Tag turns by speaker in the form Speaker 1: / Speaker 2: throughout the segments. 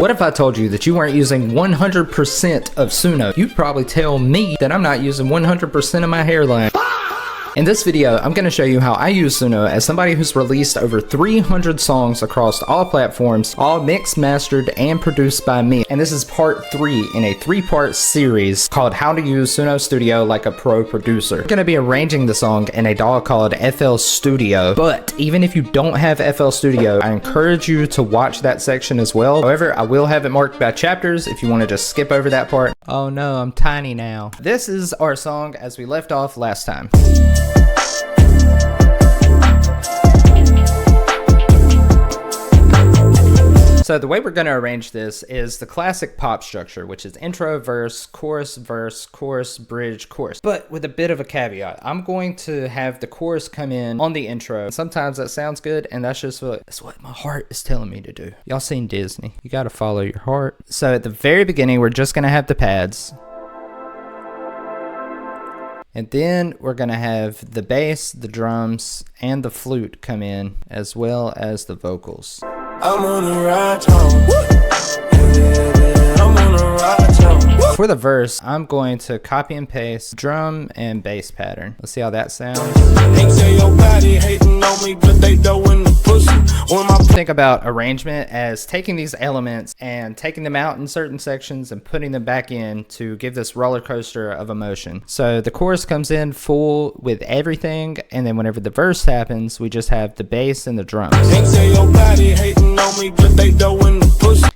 Speaker 1: What if I told you that you weren't using 100% of Suno? You'd probably tell me that I'm not using 100% of my hairline. In this video, I'm going to show you how I use Suno as somebody who's released over 300 songs across all platforms, all mixed, mastered, and produced by me. And this is part 3 in a 3-part series called How to Use Suno Studio Like a Pro Producer. I'm going to be arranging the song in a DAW called FL Studio, but even if you don't have FL Studio, I encourage you to watch that section as well. However, I will have it marked by chapters if you want to just skip over that part. Oh no, I'm tiny now. This is our song as we left off last time. So the way we're going to arrange this is the classic pop structure, which is intro, verse, chorus, bridge, chorus. But with a bit of a caveat, I'm going to have the chorus come in on the intro. Sometimes that sounds good, and that's what my heart is telling me to do. Y'all seen Disney. You got to follow your heart. So at the very beginning, we're just going to have the pads. And then we're going to have the bass, the drums, and the flute come in, as well as the vocals. I'm on a ride home. I'm on a ride home. For the verse, I'm going to copy and paste drum and bass pattern. Let's see how that sounds. Think about arrangement as taking these elements and taking them out in certain sections and putting them back in to give this roller coaster of emotion. So the chorus comes in full with everything, and then whenever the verse happens, we just have the bass and the drums.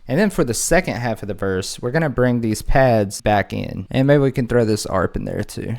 Speaker 1: And then for the second half of the verse, we're gonna bring these pads back in, and maybe we can throw this ARP in there too.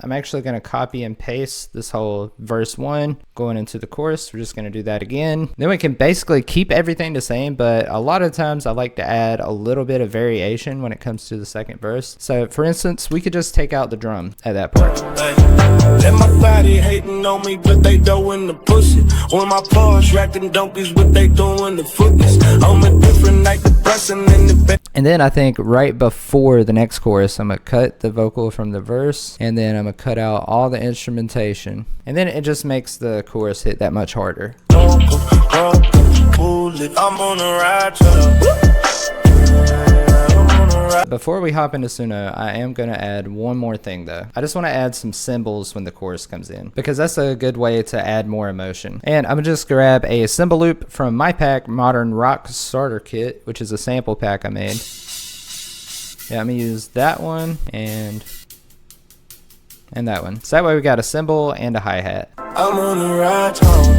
Speaker 1: I'm actually going to copy and paste this whole verse 1 going into the chorus. We're just going to do that again. Then we can basically keep everything the same, but a lot of times I like to add a little bit of variation when it comes to the second verse. So for instance, we could just take out the drum at that part. Let my body hating on me, but they doing the pussy. When my paws racking donkeys, what they doing the footless. I'm a different night, the pressing in the bed. And then I think right before the next chorus, I'm gonna cut the vocal from the verse, and then I'm gonna cut out all the instrumentation, and then it just makes the chorus hit that much harder. I'm on a ride. Before we hop into Suno, I am going to add one more thing though. I just want to add some cymbals when the chorus comes in, because that's a good way to add more emotion. And I'm going to just grab a cymbal loop from my pack, Modern Rock Starter Kit, which is a sample pack I made. Yeah, I'm going to use that one and that one. So that way we got a cymbal and a hi-hat. I'm on a ride home.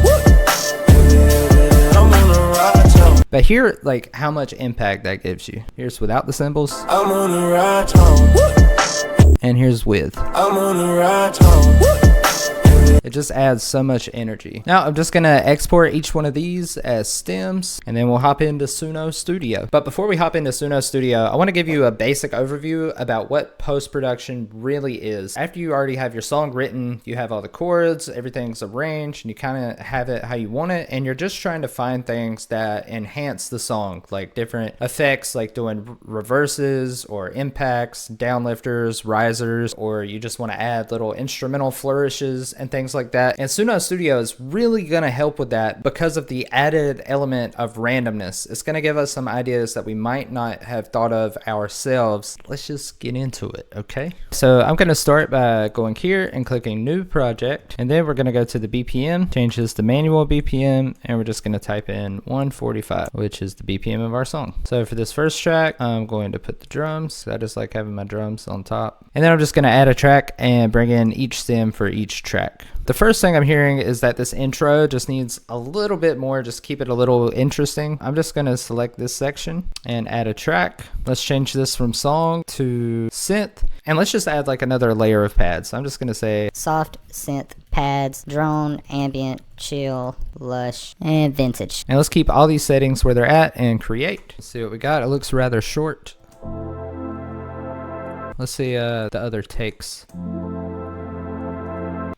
Speaker 1: But here, like, how much impact that gives you. Here's without the cymbals. I'm on a ride home. And here's with. I'm on a ride home. It just adds so much energy. Now I'm just gonna export each one of these as stems, and then we'll hop into Suno Studio. But before we hop into Suno Studio, I want to give you a basic overview about what post-production really is. After you already have your song written, you have all the chords, everything's arranged, and you kind of have it how you want it, and you're just trying to find things that enhance the song, like different effects, like doing reverses or impacts, downlifters, risers, or you just want to add little instrumental flourishes and things like that. And Suno Studio is really going to help with that because of the added element of randomness. It's going to give us some ideas that we might not have thought of ourselves. Let's just get into it, okay? So I'm going to start by going here and clicking New Project, and then we're going to go to the BPM, change this to manual BPM, and we're just going to type in 145, which is the BPM of our song. So for this first track, I'm going to put the drums. I just like having my drums on top. And then I'm just going to add a track and bring in each stem for each track. The first thing I'm hearing is that this intro just needs a little bit more, just keep it a little interesting. I'm just going to select this section and add a track. Let's change this from song to synth, and let's just add like another layer of pads. So I'm just going to say
Speaker 2: soft synth pads, drone, ambient, chill, lush, and vintage.
Speaker 1: And let's keep all these settings where they're at and create. Let's see what we got. It looks rather short. Let's see the other takes.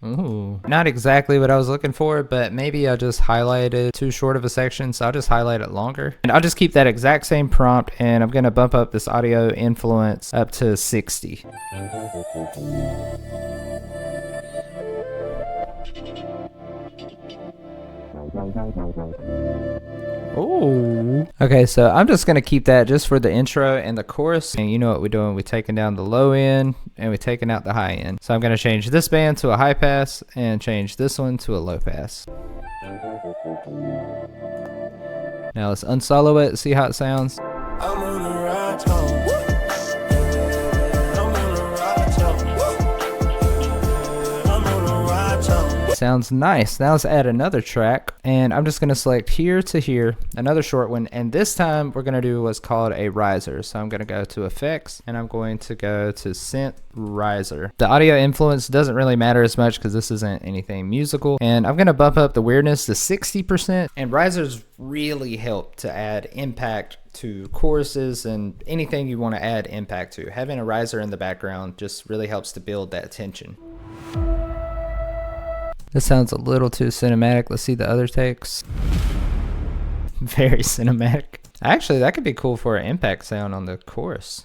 Speaker 1: Ooh, not exactly what I was looking for, but maybe I just highlighted too short of a section, so I'll just highlight it longer. And I'll just keep that exact same prompt, and I'm gonna bump up this audio influence up to 60. Ooh. Okay, so I'm just gonna keep that just for the intro and the chorus. And you know what we're doing? We're taking down the low end and we're taking out the high end. So I'm gonna change this band to a high pass and change this one to a low pass. Now let's unsolo it, see how it sounds. I'm on the ride home. Sounds nice. Now let's add another track, and I'm just going to select here to here, another short one, and this time we're going to do what's called a riser. So I'm going to go to effects and I'm going to go to synth riser. The audio influence doesn't really matter as much because this isn't anything musical, and I'm going to bump up the weirdness to 60%, and risers really help to add impact to choruses and anything you want to add impact to. Having a riser in the background just really helps to build that tension. This sounds a little too cinematic. Let's see the other takes. Very cinematic. Actually, that could be cool for an impact sound on the chorus.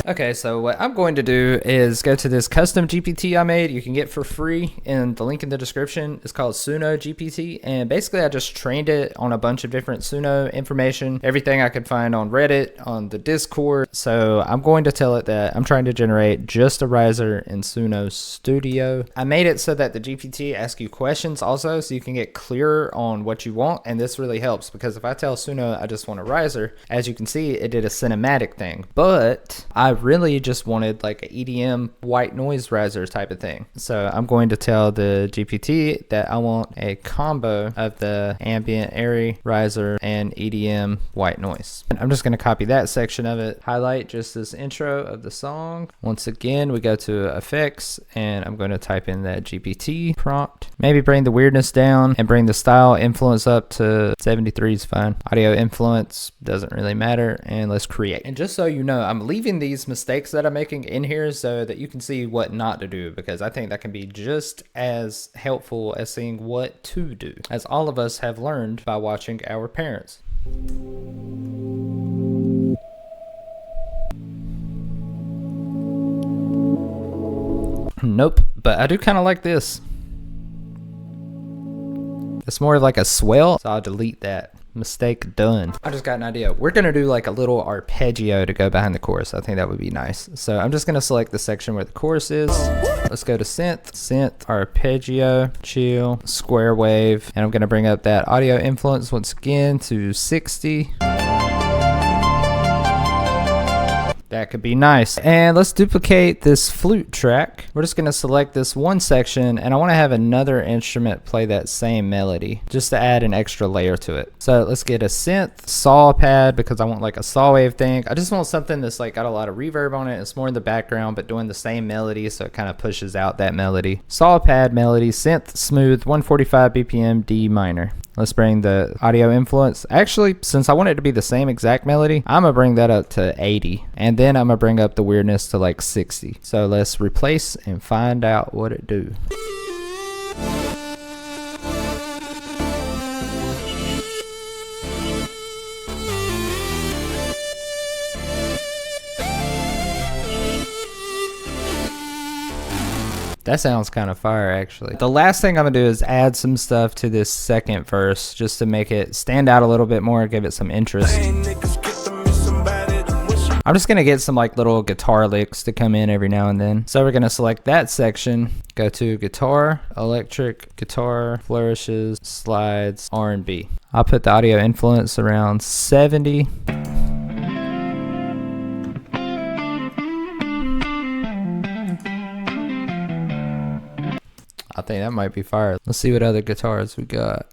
Speaker 1: Okay, so what I'm going to do is go to this custom GPT I made. You can get for free, and the link in the description is called Suno GPT. And basically, I just trained it on a bunch of different Suno information, everything I could find on Reddit, on the Discord. So I'm going to tell it that I'm trying to generate just a riser in Suno Studio. I made it so that the GPT asks you questions also, so you can get clearer on what you want. And this really helps because if I tell Suno I just want a riser, as you can see, it did a cinematic thing. But I really just wanted like an EDM white noise riser type of thing. So I'm going to tell the GPT that I want a combo of the ambient airy riser and EDM white noise. And I'm just going to copy that section of it, highlight just this intro of the song. Once again, we go to effects and I'm going to type in that GPT prompt. Maybe bring the weirdness down and bring the style influence up to 73 is fine. Audio influence doesn't really matter, and let's create. And just so you know, I'm leaving these mistakes that I'm making in here so that you can see what not to do, because I think that can be just as helpful as seeing what to do, as all of us have learned by watching our parents. Nope, but I do kind of like this. It's more like a swell, so I'll delete that. Mistake done. I just got an idea. We're gonna do like a little arpeggio to go behind the chorus. I think that would be nice. So I'm just gonna select the section where the chorus is. Let's go to synth, arpeggio, chill, square wave, and I'm gonna bring up that audio influence once again to 60. That could be nice. And let's duplicate this flute track. We're just gonna select this one section, and I wanna have another instrument play that same melody, just to add an extra layer to it. So let's get a synth saw pad, because I want like a saw wave thing. I just want something that's like got a lot of reverb on it. It's more in the background, but doing the same melody, so it kind of pushes out that melody. Saw pad melody, synth smooth, 145 BPM, D minor. Let's bring the audio influence. Actually, since I want it to be the same exact melody, I'm gonna bring that up to 80. And then I'm gonna bring up the weirdness to like 60. So let's replace and find out what it do. That sounds kind of fire, actually. The last thing I'm gonna do is add some stuff to this second verse just to make it stand out a little bit more, give it some interest. I'm just gonna get some like little guitar licks to come in every now and then. So we're gonna select that section, go to guitar, electric, guitar, flourishes, slides, R&B. I'll put the audio influence around 70. I think that might be fire. Let's see what other guitars we got.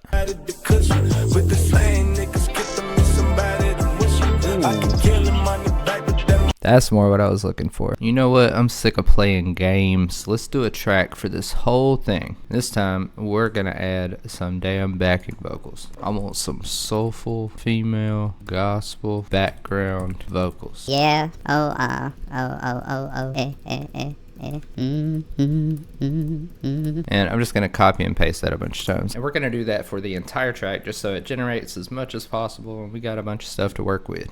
Speaker 1: That's more what I was looking for. You know what? I'm sick of playing games. Let's do a track for this whole thing. This time, we're gonna add some damn backing vocals. I want some soulful, female, gospel, background vocals.
Speaker 2: Yeah. Oh, eh.
Speaker 1: And I'm just going to copy and paste that a bunch of times. And we're going to do that for the entire track just so it generates as much as possible, and we got a bunch of stuff to work with.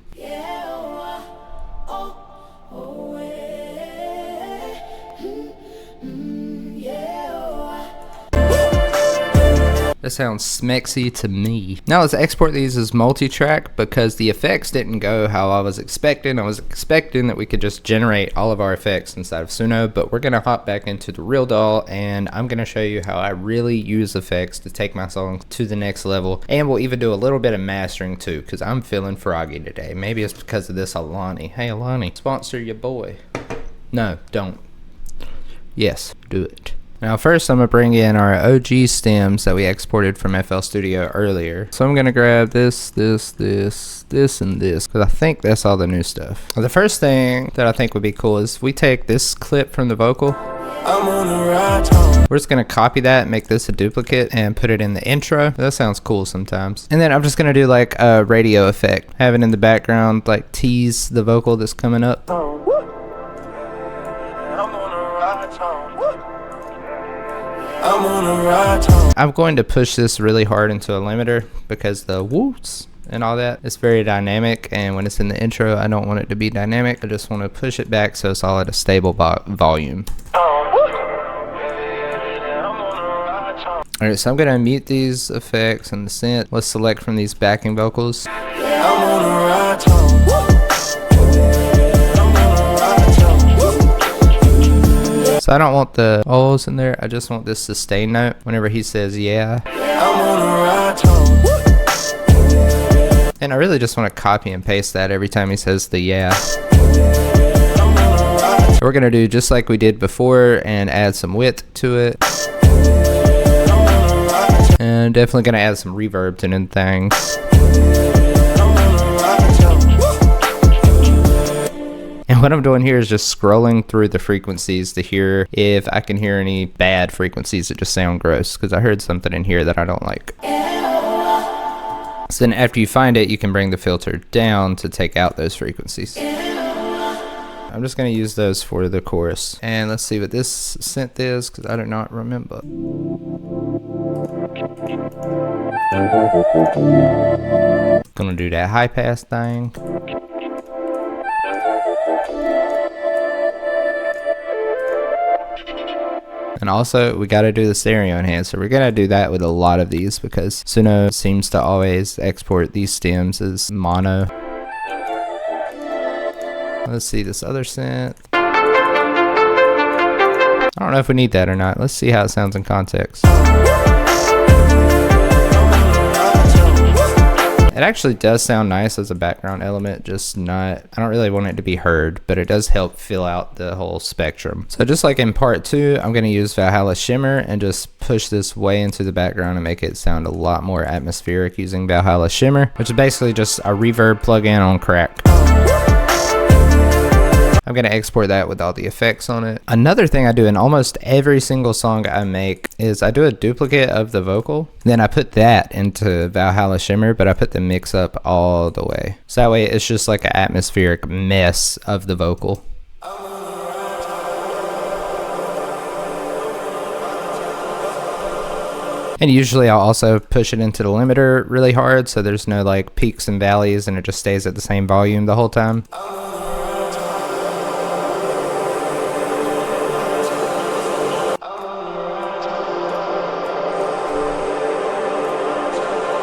Speaker 1: That sounds smexy to me. Now let's export these as multi-track because the effects didn't go how I was expecting. I was expecting that we could just generate all of our effects inside of Suno, but we're gonna hop back into the real DAW and I'm gonna show you how I really use effects to take my songs to the next level. And we'll even do a little bit of mastering too, because I'm feeling froggy today. Maybe it's because of this Alani. Hey Alani, sponsor your boy. No, don't. Yes, do it. Now first I'm going to bring in our OG stems that we exported from FL Studio earlier. So I'm going to grab this, and this, because I think that's all the new stuff. The first thing that I think would be cool is we take this clip from the vocal. We're just going to copy that, make this a duplicate, and put it in the intro. That sounds cool sometimes. And then I'm just going to do like a radio effect. Have it in the background, like tease the vocal that's coming up. I'm going to push this really hard into a limiter because the whoops and all that is very dynamic, and when it's in the intro I don't want it to be dynamic. I just want to push it back so it's all at a stable volume. Alright, so I'm going to mute these effects and the synth. Let's select from these backing vocals. So I don't want the O's in there, I just want this sustain note whenever he says yeah. And I really just want to copy and paste that every time he says the yeah. So we're going to do just like we did before and add some width to it. And definitely going to add some reverb to them things. And what I'm doing here is just scrolling through the frequencies to hear if I can hear any bad frequencies that just sound gross, because I heard something in here that I don't like. So then after you find it, you can bring the filter down to take out those frequencies. I'm just going to use those for the chorus. And let's see what this synth is, because I do not remember. Gonna do that high pass thing. And also, we got to do the stereo enhancer. We're going to do that with a lot of these because Suno seems to always export these stems as mono. Let's see this other synth. I don't know if we need that or not. Let's see how it sounds in context. It actually does sound nice as a background element, just not, I don't really want it to be heard, but it does help fill out the whole spectrum. So just like in part 2, I'm going to use Valhalla Shimmer and just push this way into the background and make it sound a lot more atmospheric using Valhalla Shimmer, which is basically just a reverb plugin on crack. I'm going to export that with all the effects on it. Another thing I do in almost every single song I make is I do a duplicate of the vocal. Then I put that into Valhalla Shimmer, but I put the mix up all the way. So that way it's just like an atmospheric mess of the vocal. And usually I'll also push it into the limiter really hard so there's no like peaks and valleys and it just stays at the same volume the whole time.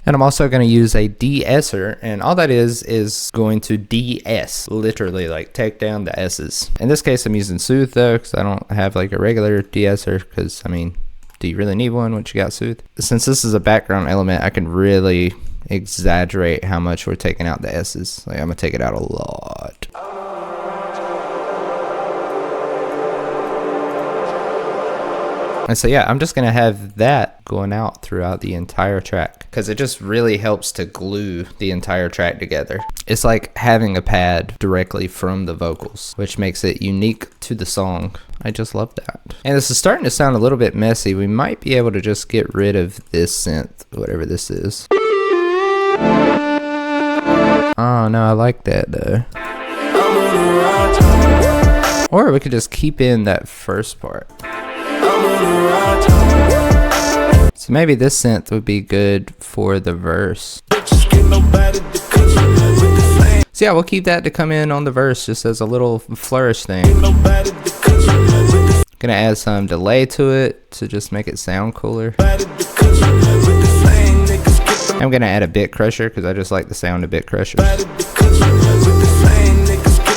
Speaker 1: And I'm also going to use a de-esser, and all that is going to de-ess, literally like take down the S's. In this case I'm using Soothe though, because I don't have like a regular de-esser, because I mean, do you really need one once you got Soothe? Since this is a background element, I can really exaggerate how much we're taking out the S's. Like I'm going to take it out a lot. And so yeah, I'm just going to have that going out throughout the entire track because it just really helps to glue the entire track together. It's like having a pad directly from the vocals, which makes it unique to the song. I just love that. And this is starting to sound a little bit messy. We might be able to just get rid of this synth, whatever this is. Oh no, I like that though. Or we could just keep in that first part. So maybe this synth would be good for the verse. So yeah, we'll keep that to come in on the verse just as a little flourish thing. Gonna add some delay to it to just make it sound cooler. I'm gonna add a bit crusher because I just like the sound of bit crushers.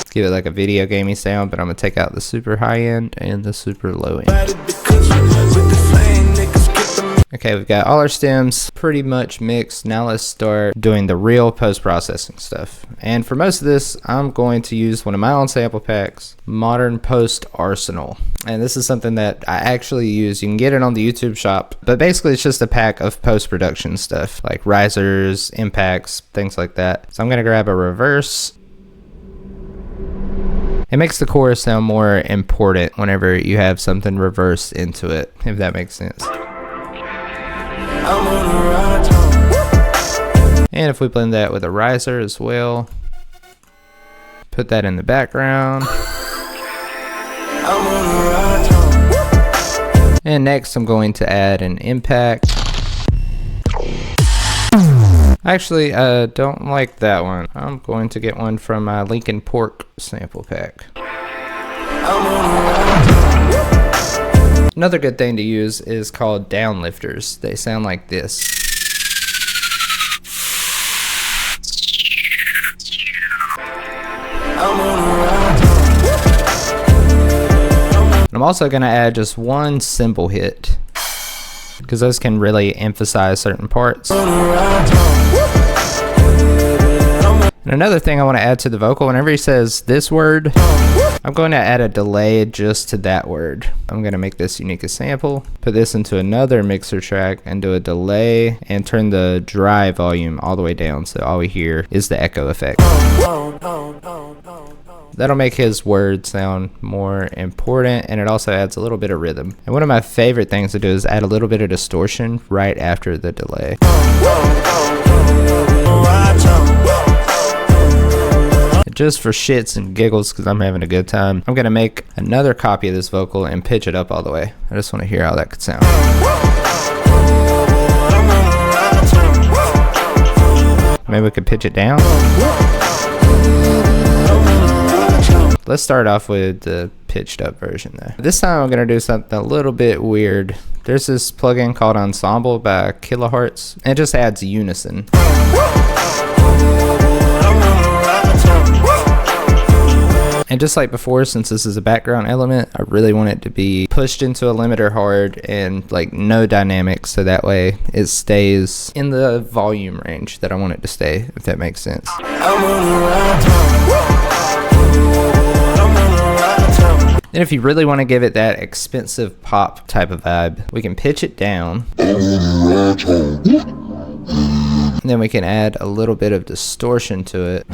Speaker 1: Give it like a video gamey sound, but I'm gonna take out the super high end and the super low end. Okay, we've got all our stems pretty much mixed. Now let's start doing the real post-processing stuff. And for most of this, I'm going to use one of my own sample packs, Modern Post Arsenal. And this is something that I actually use. You can get it on the YouTube shop, but basically it's just a pack of post-production stuff like risers, impacts, things like that. So I'm gonna grab a reverse. It makes the chorus sound more important whenever you have something reversed into it, if that makes sense. And if we blend that with a riser as well, put that in the background. And next I'm going to add an impact. Actually, I don't like that one. I'm going to get one from my Lincoln Pork sample pack. Another good thing to use is called downlifters. They sound like this. I'm also going to add just one cymbal hit, because those can really emphasize certain parts. And another thing I want to add to the vocal, whenever he says this word, I'm going to add a delay just to that word. I'm going to make this unique as sample, put this into another mixer track and do a delay and turn the dry volume all the way down so all we hear is the echo effect. That'll make his word sound more important, and it also adds a little bit of rhythm. And one of my favorite things to do is add a little bit of distortion right after the delay. Just for shits and giggles, because I'm having a good time, I'm gonna make another copy of this vocal and pitch it up all the way. I just want to hear how that could sound. Maybe we could pitch it down. Let's start off with the pitched up version though. This time I'm gonna do something a little bit weird. There's this plugin called Ensemble by Kilohertz, and it just adds unison. And just like before, since this is a background element, I really want it to be pushed into a limiter hard and like no dynamics, so that way it stays in the volume range that I want it to stay, if that makes sense. And if you really want to give it that expensive pop type of vibe, we can pitch it down. And then we can add a little bit of distortion to it.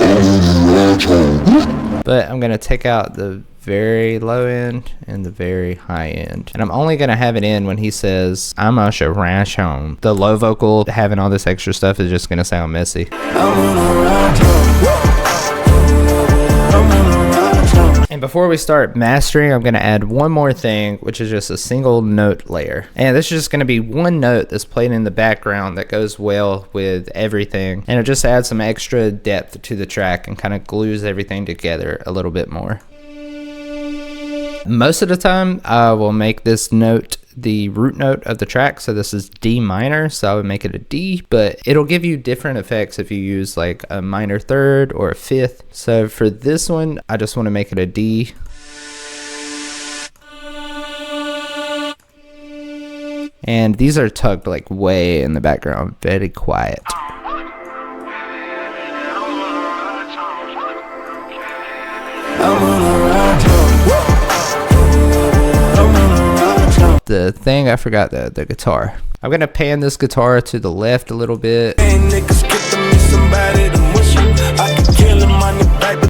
Speaker 1: But I'm going to take out the very low end and the very high end. And I'm only going to have it in when he says, I'm a rush home. The low vocal, having all this extra stuff is just going to sound messy. And before we start mastering, I'm going to add one more thing, which is just a single note layer. And this is just going to be one note that's played in the background that goes well with everything. And it just adds some extra depth to the track and kind of glues everything together a little bit more. Most of the time, I will make this note the root note of the track. So this is D minor, so I would make it a D, but it'll give you different effects if you use like a minor third or a fifth. So for this one, I just want to make it a D. And these are tucked like way in the background, very quiet. The thing I forgot, the guitar. I'm gonna pan this guitar to the left a little bit.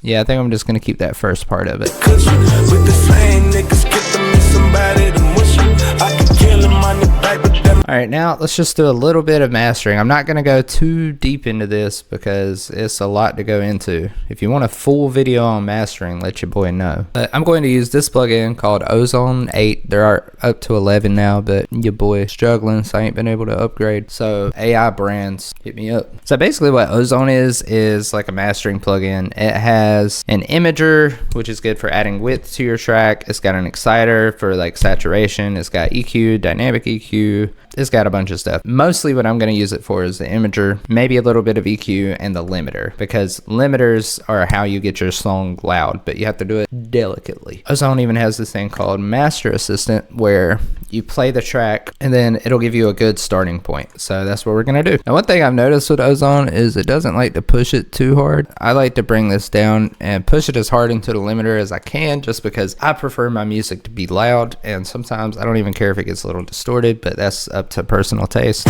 Speaker 1: Yeah, I think I'm just gonna keep that first part of it. Alright, now let's just do a little bit of mastering. I'm not going to go too deep into this because it's a lot to go into. If you want a full video on mastering, let your boy know. But I'm going to use this plugin called Ozone 8. There are up to 11 now, but your boy struggling, so I ain't been able to upgrade. So AI brands, hit me up. So basically what Ozone is like a mastering plugin. It has an imager, which is good for adding width to your track. It's got an exciter for like saturation. It's got EQ, dynamic EQ. It's got a bunch of stuff. Mostly what I'm going to use it for is the imager, maybe a little bit of EQ, and the limiter, because limiters are how you get your song loud, but you have to do it delicately. Ozone even has this thing called Master Assistant where you play the track and then it'll give you a good starting point. So that's what we're going to do. Now, one thing I've noticed with Ozone is it doesn't like to push it too hard. I like to bring this down and push it as hard into the limiter as I can, just because I prefer my music to be loud, and sometimes I don't even care if it gets a little distorted, but that's up to personal taste.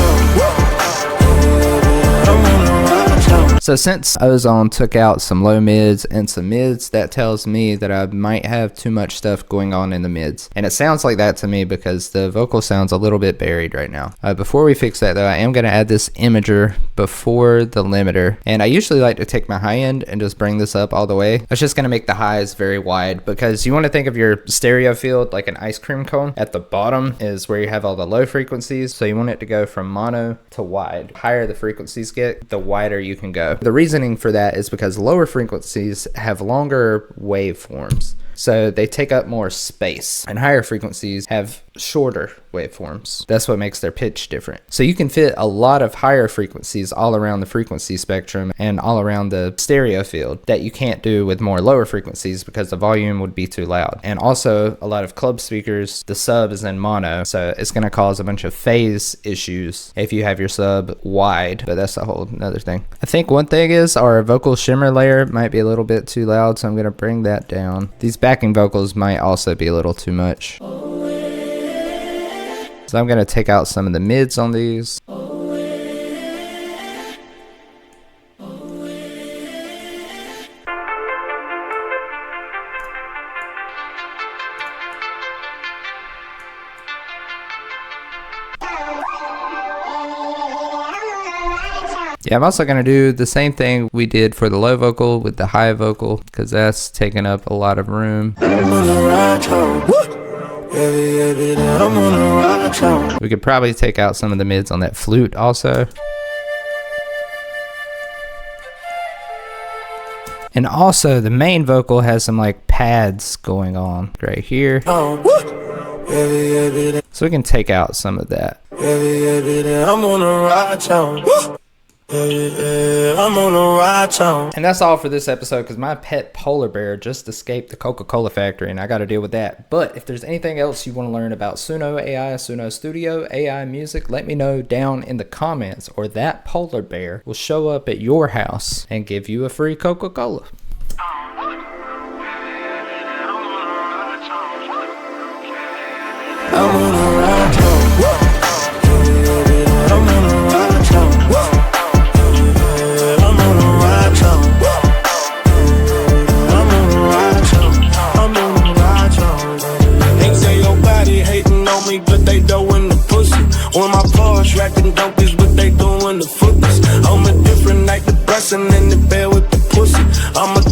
Speaker 1: So since Ozone took out some low mids and some mids, that tells me that I might have too much stuff going on in the mids. And it sounds like that to me because the vocal sounds a little bit buried right now. Before we fix that though, I am going to add this imager before the limiter. And I usually like to take my high end and just bring this up all the way. It's just going to make the highs very wide, because you want to think of your stereo field like an ice cream cone. At the bottom is where you have all the low frequencies. So you want it to go from mono to wide. The higher the frequencies get, the wider you can go. The reasoning for that is because lower frequencies have longer waveforms, so they take up more space, and higher frequencies have shorter waveforms. That's what makes their pitch different. So you can fit a lot of higher frequencies all around the frequency spectrum and all around the stereo field that you can't do with more lower frequencies because the volume would be too loud. And also a lot of club speakers, the sub is in mono, so it's going to cause a bunch of phase issues if you have your sub wide, but that's a whole another thing. I think one thing is our vocal shimmer layer might be a little bit too loud, so I'm going to bring that down. These backing vocals might also be a little too much. So I'm going to take out some of the mids on these. Yeah, I'm also going to do the same thing we did for the low vocal with the high vocal, because that's taking up a lot of room. We could probably take out some of the mids on that flute also. And also the main vocal has some like pads going on right here. So we can take out some of that. And that's all for this episode, because my pet polar bear just escaped the Coca-Cola factory and I got to deal with that. But if there's anything else you want to learn about Suno AI, Suno Studio, AI music, let me know down in the comments, or that polar bear will show up at your house and give you a free Coca-Cola. I'm on a ride home. I'm on a ride home. I'm on a ride home. I'm on a ride home. I'm on a ride home. They say your body hating on me, but they doing the pussy. When my paws racking dope is what they doing the footies. I'm a different night, the pressing in the bed with the pussy. I'm a